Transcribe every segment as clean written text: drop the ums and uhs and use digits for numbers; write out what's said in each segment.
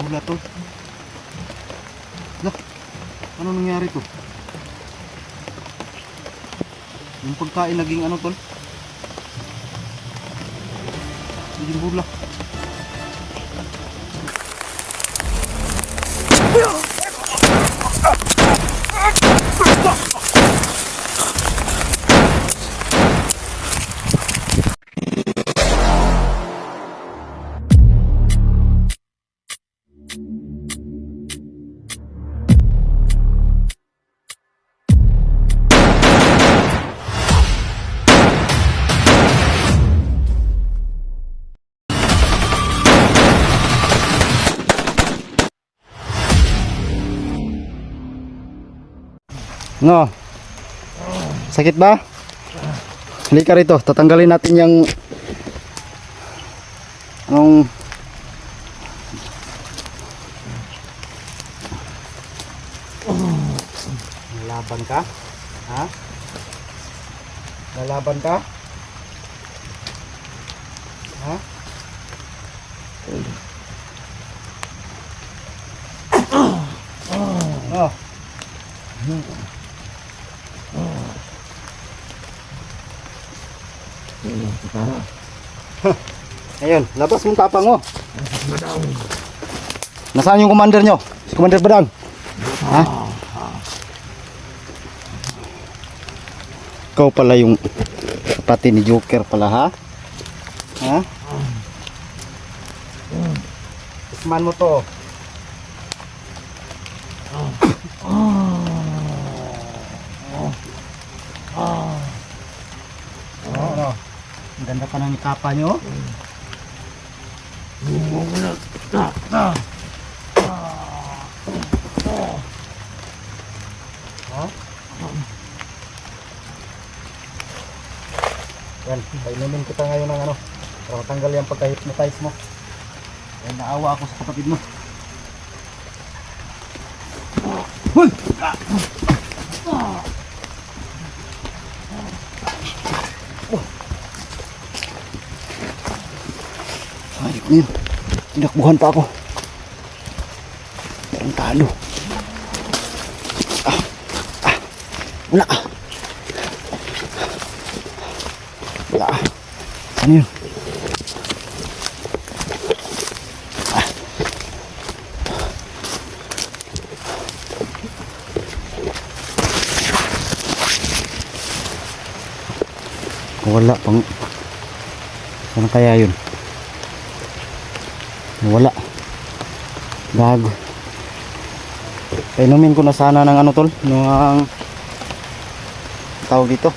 bula tol. Lah, ano nangyari to? Yung pagkain naging ano tol? Naging bula. No. Sakit ba? Halika rito, tatanggalin natin yung anong lalaban ka? Ha? Lalaban ka? Ha? Oh. Ayun, labas mong tapang mo. Nasaan yung commander nyo? Si Commander Badang? Ha? Ikaw pala yung kapatid ni Joker pala, ha? Ha? Isman mo to. Ano? Ang ganda pa ng ikapa nyo. Yan, painumin kita ngayon ng ano para matanggal yung pagka-hypnotize mo. Yan, naawa ako sa kapatid mo. Hoy! Ayok na yun. Tinakbuhan pa ako. Tarantado. Wala. Wala. Ano yun? Wala pang. Ano kaya yun? Wala. Gago. Painumin ko na sana ng ano tol, ng tawag dito.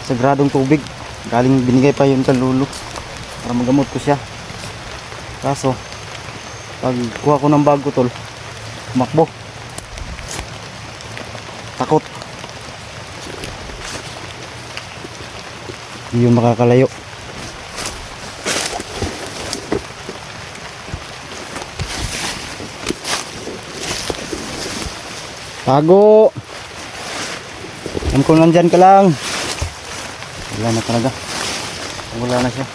Sagradong tubig. Galing binigay pa yun kay Lulu para magamot ko siya. Kaso pag kuha ko ng bago tol, tumakbo. Takot. Hindi yung makakalayo. Tago. Kung nandyan ka lang. Wala na talaga. Wala na siya.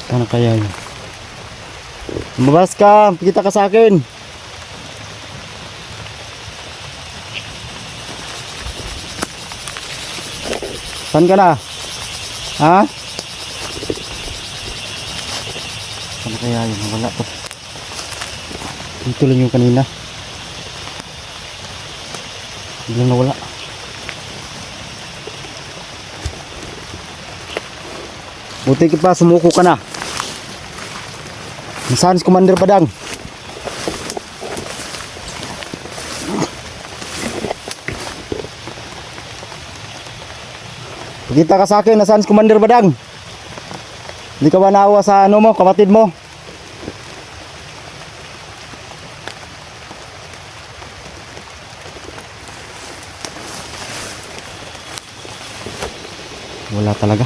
Sana kaya yun. Lumabas ka. Pakita ka sa akin. Saan ka na? Ha? Ano kaya yun? Wala to. Dito lang yung kanina. Biglang nawala. Buti ka pa, sumuko ka na. Nasaan si Commander Badang? Pakita ka sa akin, nasaan si Commander Badang? Hindi ka ba naawa sa ano mo, kapatid mo? Wala talaga.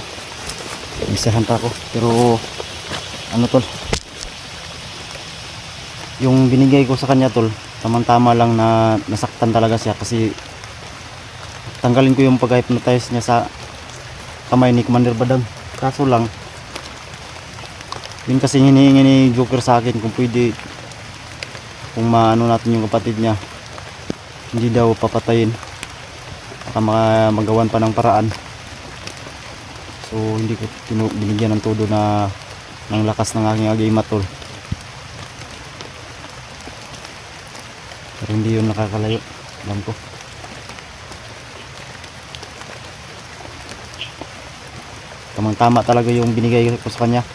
Isahan pa ako. Pero ano tol, yung binigay ko sa kanya tol, tamang-tama lang na nasaktan talaga siya kasi tanggalin ko yung pag-hypnotize niya sa kamay ni Commander Badang. Kaso lang, yun kasi hinihingi ni Joker sa akin kung pwede, kung maano natin yung kapatid niya, hindi daw papatayin, baka magawan pa ng paraan. So hindi ko binigyan ng todo na ng lakas ng aking agimat, tol. Pero hindi yun nakakalayo, alam ko. Tamang tama talaga yung binigay ko sa kanya.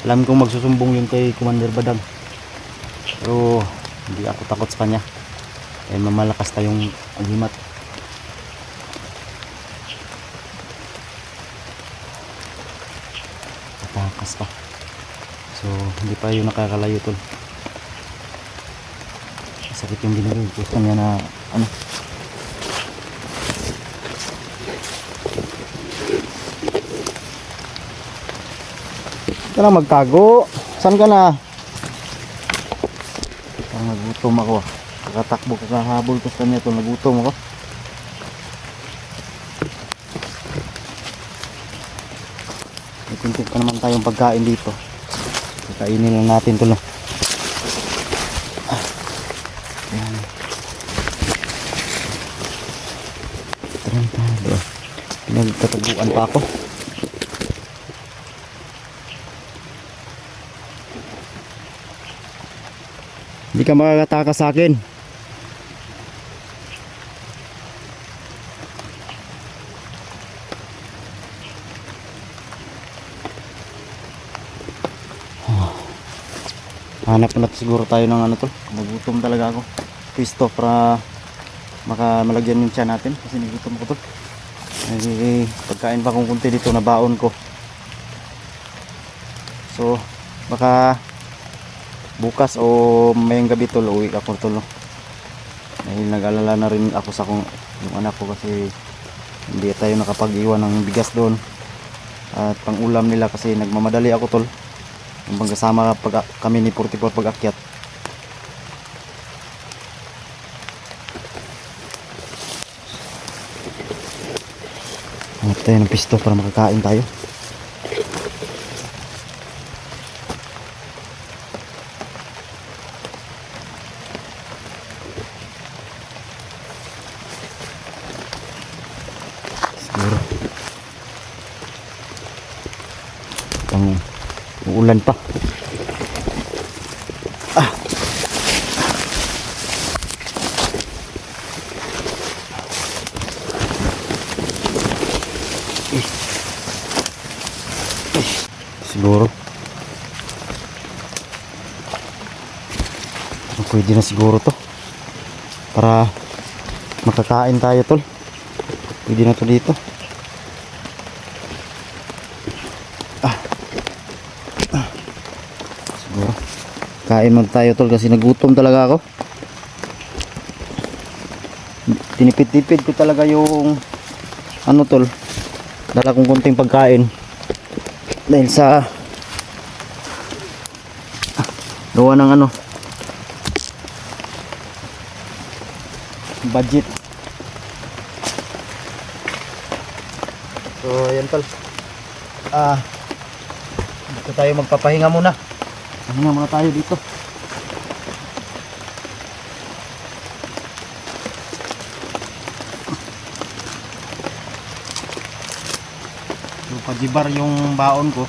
Alam kong magsusumbong yun kay Commander Badang, pero hindi ako takot sa kanya dahil mamalakas tayong agimat. Atakas pa, so hindi pa yun nakakalayo, tol. Sakit yung binigay ko sa kanya na ano. Ka na magtago. Saan ka na? Parang nagutom ako. Kakatakbo, kakahabol ko sa kanya ito. Nagutom ako. Itintik pa naman tayong pagkain dito. Kakainin lang natin ito, no? Ayan. Tarantado. Pinagtataguan pa ako. Hindi ka makakataka sa akin. Hanap na siguro tayo ng ano, tol. Nagutom talaga ako. Pwisto para malagyan yung tiyan natin. Kasi nagutom ko, tol. Pagkain pa kong kunti dito na baon ko. So baka bukas o mayang gabi, tol, uwi ako, tol, no? Dahil nag-alala na rin ako sa yung anak ko kasi hindi tayo nakapag-iwan ng bigas doon at pang ulam nila kasi nagmamadali ako, tol, yung pagkasama kami ni 44 pag-akyat. Hanap tayo ng pisto para makakain tayo. Uulan pa. Siguro pwede na siguro to para makakain tayo, tol. Pwede na to dito. Siguro kain mo tayo, tol, kasi nagutom talaga ako. Tinipid-tipid ko talaga yung ano, tol, dala kong konting pagkain dahil sa gawa ng ano, budget. So ayan, tol, dito tayo magpapahinga muna. Pahinga muna tayo dito. So pajibar yung baon ko.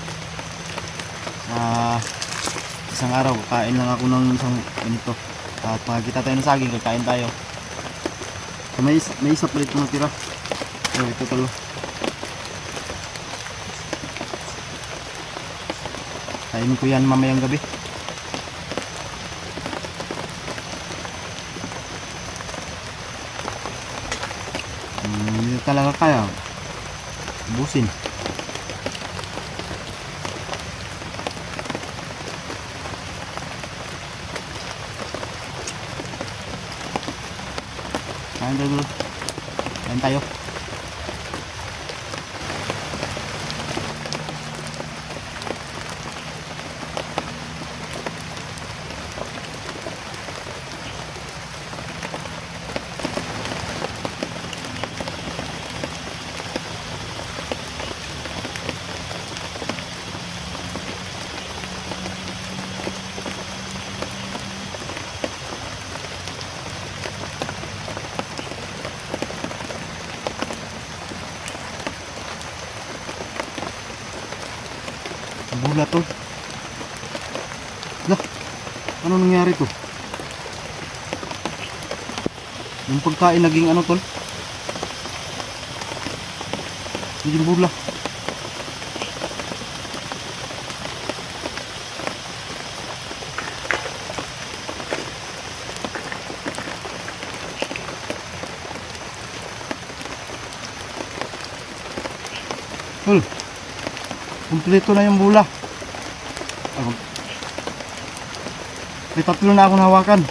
Isang araw kain lang ako ng isang ganito. At makikita tayo ng saging, kakain tayo. So may isa pa rin natira. So ito, tol. Kainin ko yan mamayang gabi. Hindi talaga kaya ubusin. Kain tayo dulu. Kain tayo. bula tol. Lah, ano nangyari to? Yung pagkain naging ano tol? Naging bula. Tol, kumpleto na yung bula. May tatlo na akong hawakan.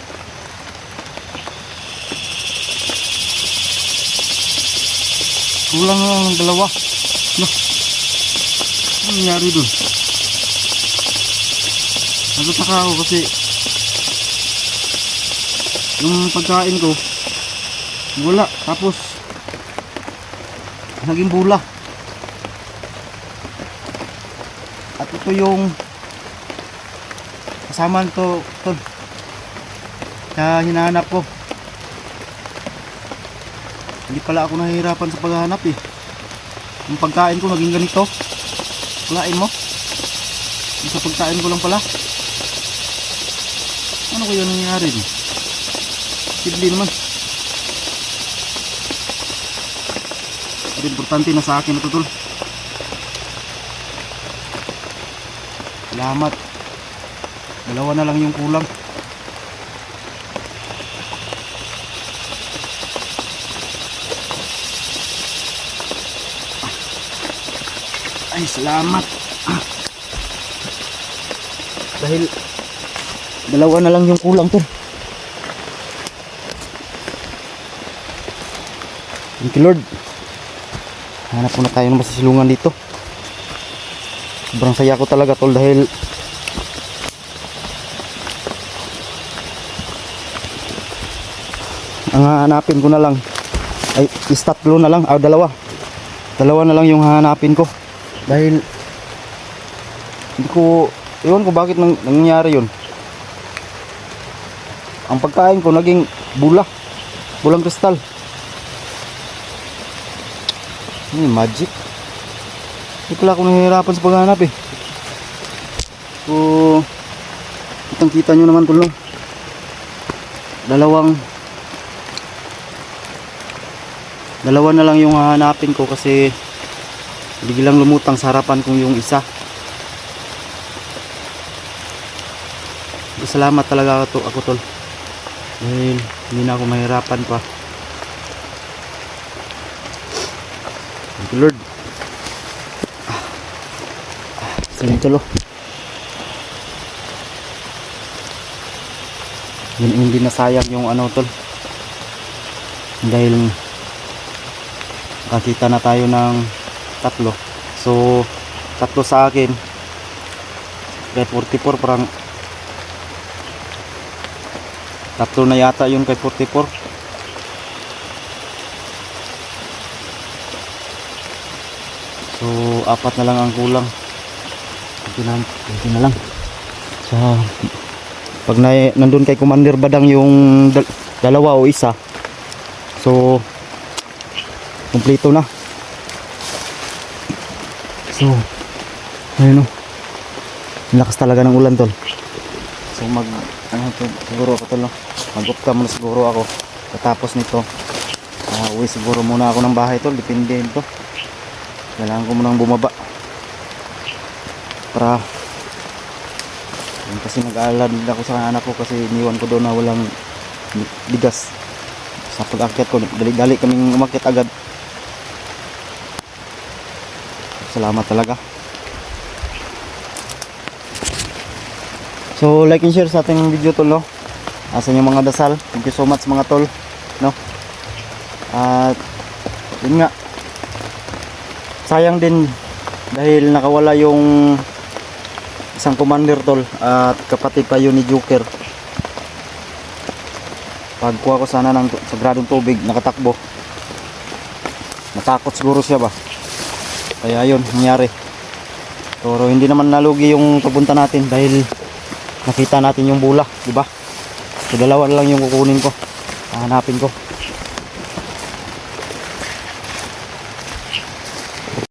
Kulang na lang ng dalawa. Nah, ano nangyari dun? Nagtataka ako kasi yung pagkain ko wala, tapos naging bula. At ito yung kasama nito tol na hinahanap ko. Hindi pala ako nahihirapan sa paghahanap eh. Yung pagkain ko naging ganito. Walain mo. Yung sa pagkain ko lang pala. Ano kaya nangyari eh? Simple naman. Pero importante na sa akin ito tol. Salamat. Dalawa na lang yung kulang. Ay, salamat. Dahil dalawa na lang yung kulang to. Thank you Lord. Hanap po na tayo ng masisilungan dito. Sobrang saya ko talaga tol dahil ang hahanapin ko na lang ay tatlo na lang, dalawa na lang yung hahanapin ko dahil hindi ko, iwan ko bakit nangyari yun. Ang pagkain ko naging bulang kristal. Ini magic. Hindi pala ako nahihirapan sa paghanap eh. So kitang kita nyo naman tulong. Dalawa na lang yung hahanapin ko kasi biglang lumutang sa harapan kong yung isa. Salamat talaga ako tol. Dahil hindi na ako mahirapan pa. Thank you Lord. Sige tol. Hindi na sayang yung ano tol. Dahil nakakita na tayo ng tatlo. So tatlo sa akin. Kay 44 parang tatlo na yata yung kay 44. So apat na lang ang kulang. Ito na lang. So pag nandun kay Commander Badang yung dalawa o isa, so kumpleto na. So ayun o, lakas talaga ng ulan tol. So siguro ako tol, mag-off ka muna siguro ako katapos nito. Uwi siguro muna ako ng bahay tol, depende nito. Kailangan ko munang bumaba para kasi nag-aalala din ako sa anak ko kasi iniwan ko doon na walang bigas. Sa pag-akyat ko, dali-dali kaming umakyat agad. Salamat talaga. So like and share sa ating video tol no. Asa yung mga dasal. Thank you so much mga tol no. At yun nga, sayang din dahil nakawala yung isang commander tol at kapatid pa yun ni Joker. Pagkuha ko sana ng sagradong tubig, nakatakbo, natakot siguro siya ba, kaya yun nangyari. Pero hindi naman nalugi yung papunta natin dahil nakita natin yung bula, diba? So dalawa lang yung kukunin ko, hahanapin ko.